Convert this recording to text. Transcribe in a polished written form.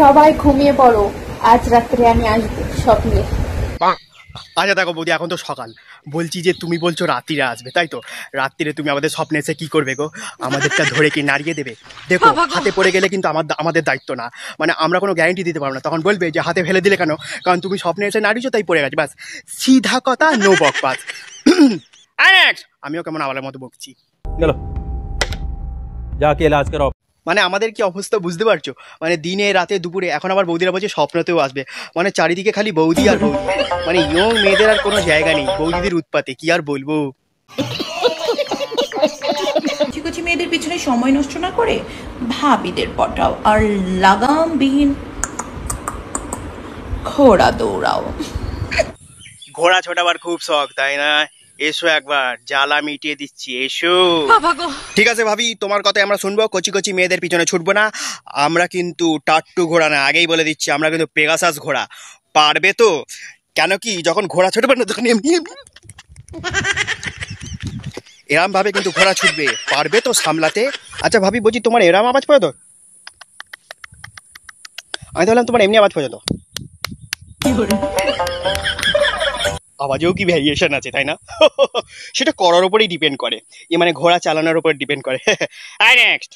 সবাই ঘুমিয়ে পড়ো, আজ রাত্রে আমি আসবো স্বপ্নে। আচ্ছা দেখো বৌদি, এখন তো সকাল, বলছি যে তুমি বলছো রাত্রিরে আসবে, তাই তো? রাত্রিরে তুমি আমাদের স্বপ্নে এসে কি করবে গো? আমাদেরটা ধরে কি নাড়িয়ে দেবে? দেখো হাতে পড়ে গেলে কিন্তু আমাদের দায়িত্ব না, মানে আমরা কোনো গ্যারান্টি দিতে পারবো না। তখন বলবে যে হাতে ফেলে দিলে কেন, কারণ তুমি স্বপ্নে এসে নাড়িয়েছো তাই পড়ে গেছে, ব্যাস। সিধা কথা, নো বকবাস। আমিও কেমন আবালের মতো বকছি। চলো যাকে ইলাজ করো। মানে আমাদের কি অবস্থা বুঝতে পারছো? মানে দিনে রাতে দুপুরে, এখন আবার বৌদিরা বলছে স্বপ্নতেও আসবে। মানে চারিদিকে খালি বৌদি আর বৌদি, মানে ইয়ং মেয়েদের আর কোনো জায়গা নেই বৌদিদের উৎপাতে, কি আর বলবো। কচি কচি মেয়েদের পিছনে সময় নষ্ট না করে ভাবিদের পটাও আর লাগামবিহীন ঘোড়া দৌড়াও। ঘোড়া ছোটাবার খুব শখ, তাই না? এসো একবার, জ্বালা মিটিয়ে দিচ্ছি, এসো। ঠিক আছে ভাবি, তোমার কথাই আমরা শুনবো। কচি কচি মেয়েদের পিছনে ছুটবো না। আমরা কিন্তু টাট্টু ঘোড়া না, আগেই বলে দিচ্ছি, আমরা কিন্তু পেগাসাস ঘোড়া। পারবে তো? কেন কি যখন ঘোড়া ছুটবে না তখন এমনি এরাম ভাবে কিন্তু ঘোড়া ছুটবে, পারবে তো সামলাতে? আচ্ছা ভাবি, বলছি তোমার এরাম আওয়াজ পড়ে তো? আমি তাহলে তোমার এমনি আওয়াজ পড়ে তো? আওয়াজেও কি ভ্যারিয়েশন আছে, তাই না? সেটা করার উপরেই ডিপেন্ড করে, মানে ঘোড়া চালানোর উপর ডিপেন্ড করে। নেক্সট।